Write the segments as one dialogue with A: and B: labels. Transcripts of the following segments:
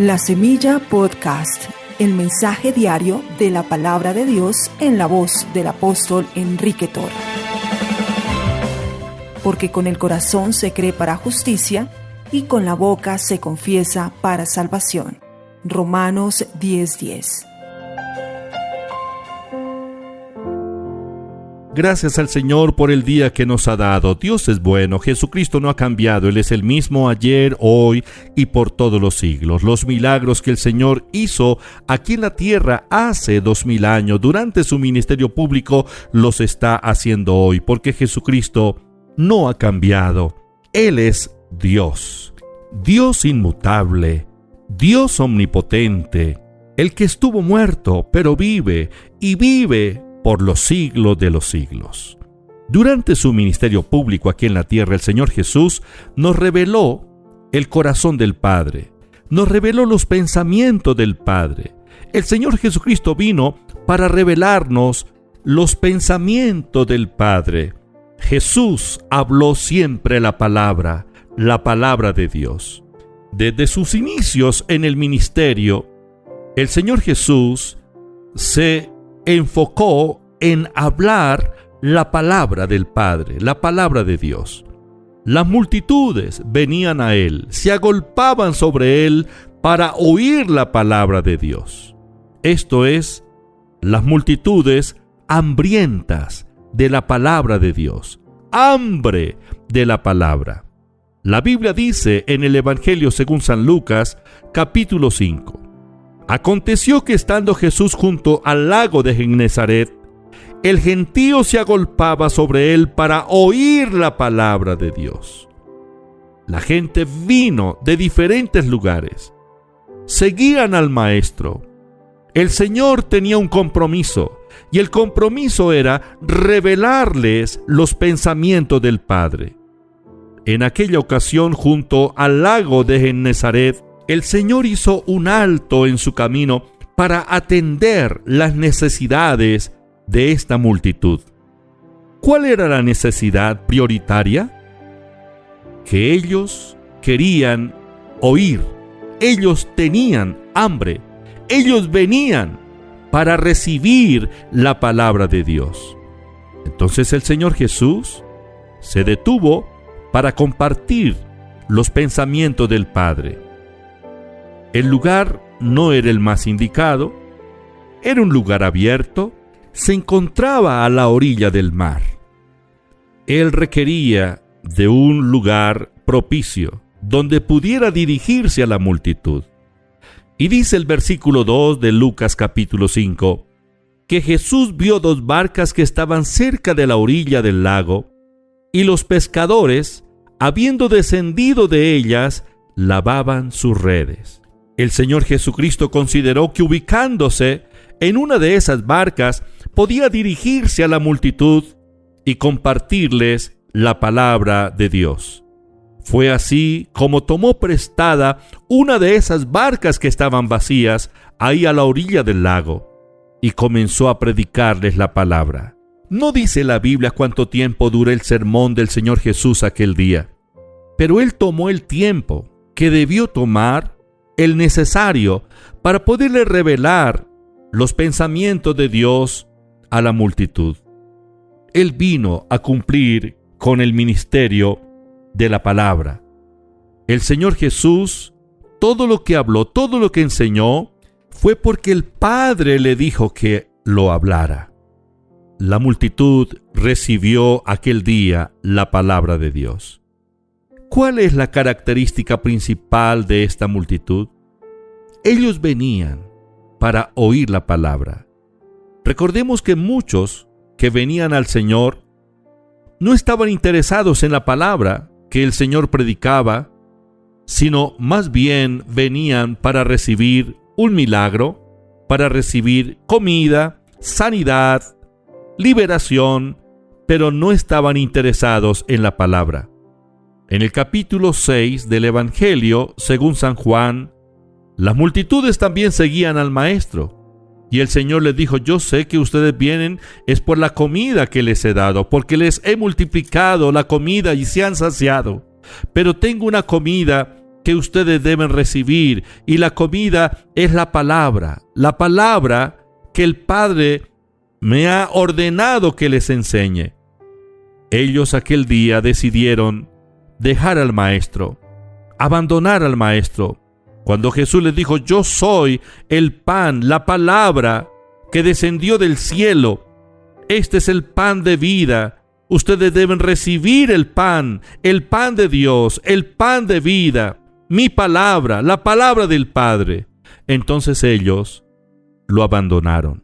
A: La Semilla Podcast, el mensaje diario de la palabra de Dios en la voz del apóstol Enrique Tora. Porque con el corazón se cree para justicia y con la boca se confiesa para salvación. Romanos 10:10.
B: Gracias al Señor por el día que nos ha dado. Dios es bueno, Jesucristo no ha cambiado, Él es el mismo ayer, hoy y por todos los siglos. Los milagros que el Señor hizo aquí en la tierra hace 2000 años, durante su ministerio público, los está haciendo hoy, porque Jesucristo no ha cambiado. Él es Dios, Dios inmutable, Dios omnipotente, el que estuvo muerto, pero vive y vive por los siglos de los siglos. Durante su ministerio público aquí en la tierra, el Señor Jesús nos reveló el corazón del Padre, nos reveló los pensamientos del Padre. El Señor Jesucristo vino para revelarnos los pensamientos del Padre. Jesús habló siempre la palabra de Dios. Desde sus inicios en el ministerio, el Señor Jesús se enfocó en hablar la palabra del Padre, la palabra de Dios. Las multitudes venían a Él, se agolpaban sobre Él para oír la palabra de Dios. Esto es, las multitudes hambrientas de la palabra de Dios, hambre de la palabra. La Biblia dice en el Evangelio según San Lucas, capítulo 5, aconteció que estando Jesús junto al lago de Genesaret, el gentío se agolpaba sobre él para oír la palabra de Dios. La gente vino de diferentes lugares. Seguían al Maestro. El Señor tenía un compromiso, y el compromiso era revelarles los pensamientos del Padre. En aquella ocasión, junto al lago de Genesaret, el Señor hizo un alto en su camino para atender las necesidades de esta multitud. ¿Cuál era la necesidad prioritaria? Que ellos querían oír, ellos tenían hambre, ellos venían para recibir la palabra de Dios. Entonces el Señor Jesús se detuvo para compartir los pensamientos del Padre. El lugar no era el más indicado, era un lugar abierto, se encontraba a la orilla del mar. Él requería de un lugar propicio, donde pudiera dirigirse a la multitud. Y dice el versículo 2 de Lucas capítulo 5, que Jesús vio 2 barcas que estaban cerca de la orilla del lago, y los pescadores, habiendo descendido de ellas, lavaban sus redes. El Señor Jesucristo consideró que ubicándose en una de esas barcas podía dirigirse a la multitud y compartirles la palabra de Dios. Fue así como tomó prestada una de esas barcas que estaban vacías ahí a la orilla del lago y comenzó a predicarles la palabra. No dice la Biblia cuánto tiempo duró el sermón del Señor Jesús aquel día, pero Él tomó el tiempo que debió tomar, el necesario para poderle revelar los pensamientos de Dios a la multitud. Él vino a cumplir con el ministerio de la palabra. El Señor Jesús, todo lo que habló, todo lo que enseñó, fue porque el Padre le dijo que lo hablara. La multitud recibió aquel día la palabra de Dios. ¿Cuál es la característica principal de esta multitud? Ellos venían para oír la palabra. Recordemos que muchos que venían al Señor no estaban interesados en la palabra que el Señor predicaba, sino más bien venían para recibir un milagro, para recibir comida, sanidad, liberación, pero no estaban interesados en la palabra. En el capítulo 6 del Evangelio, según San Juan, las multitudes también seguían al Maestro. Y el Señor les dijo, yo sé que ustedes vienen es por la comida que les he dado, porque les he multiplicado la comida y se han saciado. Pero tengo una comida que ustedes deben recibir, y la comida es la palabra que el Padre me ha ordenado que les enseñe. Ellos aquel día decidieron dejar al Maestro, abandonar al Maestro. Cuando Jesús les dijo: yo soy el pan, la palabra que descendió del cielo. Este es el pan de vida. Ustedes deben recibir el pan de Dios, el pan de vida, mi palabra, la palabra del Padre. Entonces ellos lo abandonaron.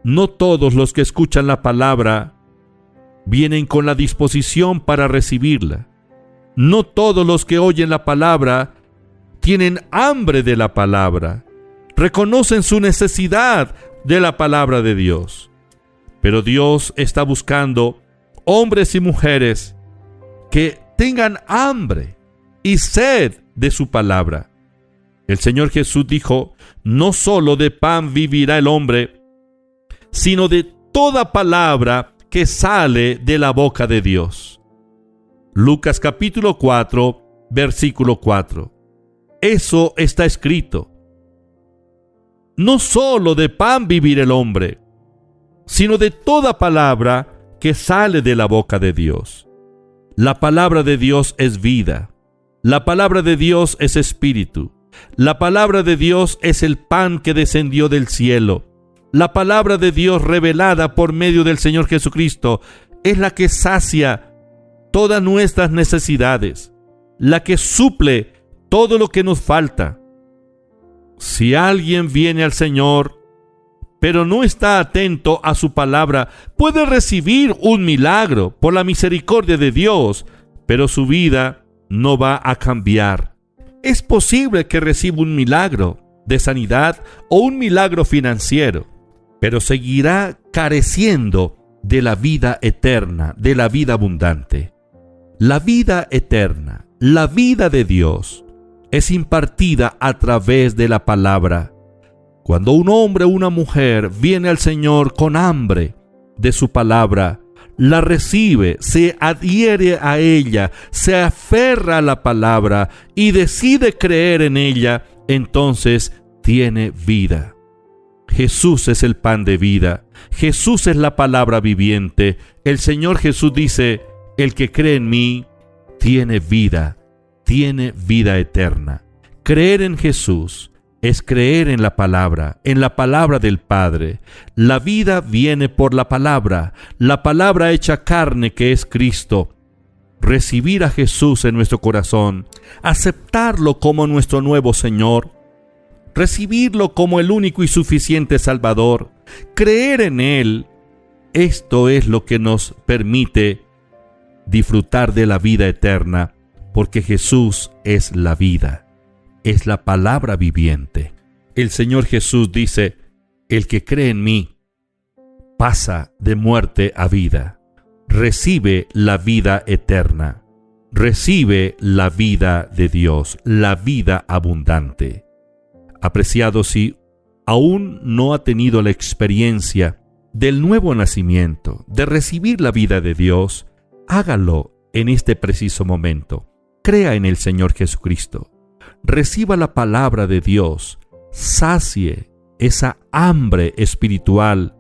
B: No todos los que escuchan la palabra vienen con la disposición para recibirla. No todos los que oyen la palabra tienen hambre de la palabra, reconocen su necesidad de la palabra de Dios. Pero Dios está buscando hombres y mujeres que tengan hambre y sed de su palabra. El Señor Jesús dijo: no solo de pan vivirá el hombre, sino de toda palabra que sale de la boca de Dios. Lucas capítulo 4, versículo 4. Eso está escrito. No solo de pan vivirá el hombre, sino de toda palabra que sale de la boca de Dios. La palabra de Dios es vida. La palabra de Dios es espíritu. La palabra de Dios es el pan que descendió del cielo. La palabra de Dios revelada por medio del Señor Jesucristo es la que sacia todas nuestras necesidades, la que suple todo lo que nos falta. Si alguien viene al Señor, pero no está atento a su palabra, puede recibir un milagro por la misericordia de Dios, pero su vida no va a cambiar. Es posible que reciba un milagro de sanidad o un milagro financiero, pero seguirá careciendo de la vida eterna, de la vida abundante. La vida eterna, la vida de Dios, es impartida a través de la palabra. Cuando un hombre o una mujer viene al Señor con hambre de su palabra, la recibe, se adhiere a ella, se aferra a la palabra y decide creer en ella, entonces tiene vida. Jesús es el pan de vida. Jesús es la palabra viviente. El Señor Jesús dice: el que cree en mí tiene vida eterna. Creer en Jesús es creer en la palabra del Padre. La vida viene por la palabra hecha carne que es Cristo. Recibir a Jesús en nuestro corazón, aceptarlo como nuestro nuevo Señor, recibirlo como el único y suficiente Salvador, creer en Él, esto es lo que nos permite disfrutar de la vida eterna, porque Jesús es la vida, es la palabra viviente. El Señor Jesús dice: el que cree en mí pasa de muerte a vida, recibe la vida eterna, recibe la vida de Dios, la vida abundante. Apreciado, si aún no ha tenido la experiencia del nuevo nacimiento, de recibir la vida de Dios, hágalo en este preciso momento. Crea en el Señor Jesucristo. Reciba la palabra de Dios. Sacie esa hambre espiritual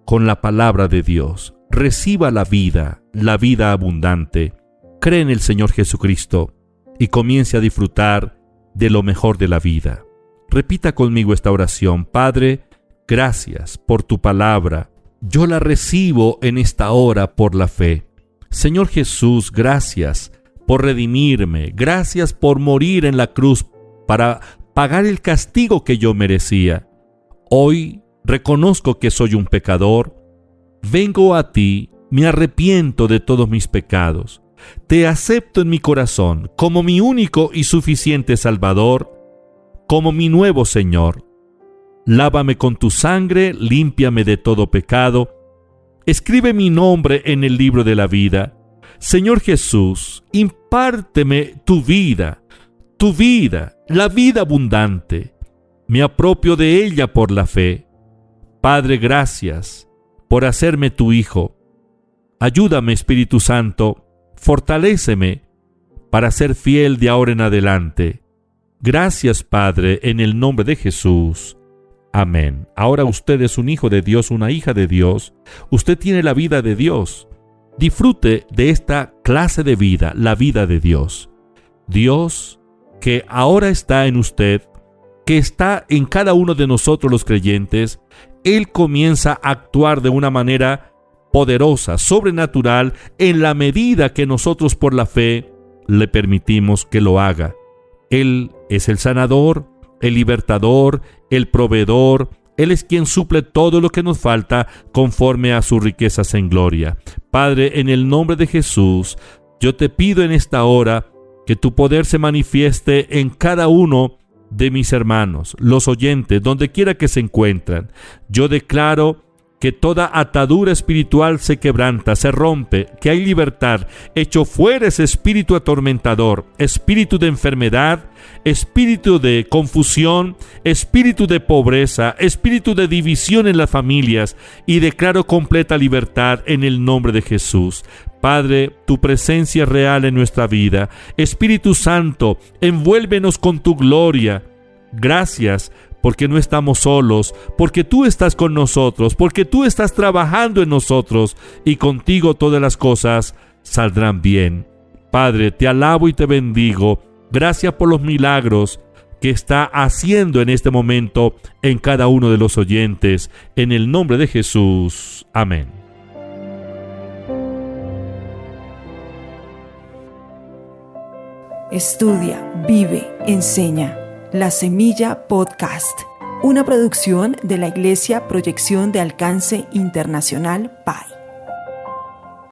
B: con la palabra de Dios. Reciba la vida abundante. Cree en el Señor Jesucristo y comience a disfrutar de lo mejor de la vida. Repita conmigo esta oración: Padre, gracias por tu palabra. Yo la recibo en esta hora por la fe. Señor Jesús, gracias por redimirme. Gracias por morir en la cruz para pagar el castigo que yo merecía. Hoy reconozco que soy un pecador. Vengo a ti, me arrepiento de todos mis pecados. Te acepto en mi corazón como mi único y suficiente Salvador, como mi nuevo Señor. Lávame con tu sangre, límpiame de todo pecado. Escribe mi nombre en el libro de la vida. Señor Jesús, impárteme tu vida, la vida abundante. Me apropio de ella por la fe. Padre, gracias por hacerme tu Hijo. Ayúdame, Espíritu Santo, fortaléceme para ser fiel de ahora en adelante. Gracias, Padre, en el nombre de Jesús. Amén. Ahora usted es un hijo de Dios, una hija de Dios. Usted tiene la vida de Dios. Disfrute de esta clase de vida, la vida de Dios. Dios, que ahora está en usted, que está en cada uno de nosotros los creyentes, Él comienza a actuar de una manera poderosa, sobrenatural, en la medida que nosotros por la fe le permitimos que lo haga. Él es el sanador, el libertador, el proveedor. Él es quien suple todo lo que nos falta conforme a sus riquezas en gloria. Padre, en el nombre de Jesús, yo te pido en esta hora que tu poder se manifieste en cada uno de mis hermanos, los oyentes, donde quiera que se encuentran. Yo declaro que toda atadura espiritual se quebranta, se rompe, que hay libertad. Echo fuera ese espíritu atormentador, espíritu de enfermedad, espíritu de confusión, espíritu de pobreza, espíritu de división en las familias, y declaro completa libertad en el nombre de Jesús. Padre, tu presencia es real en nuestra vida. Espíritu Santo, envuélvenos con tu gloria. Gracias porque no estamos solos, porque tú estás con nosotros, porque tú estás trabajando en nosotros, y contigo todas las cosas saldrán bien. Padre, te alabo y te bendigo. Gracias por los milagros que está haciendo en este momento en cada uno de los oyentes. En el nombre de Jesús. Amén.
A: Estudia, vive, enseña. La Semilla Podcast, una producción de la Iglesia Proyección de Alcance Internacional PAI.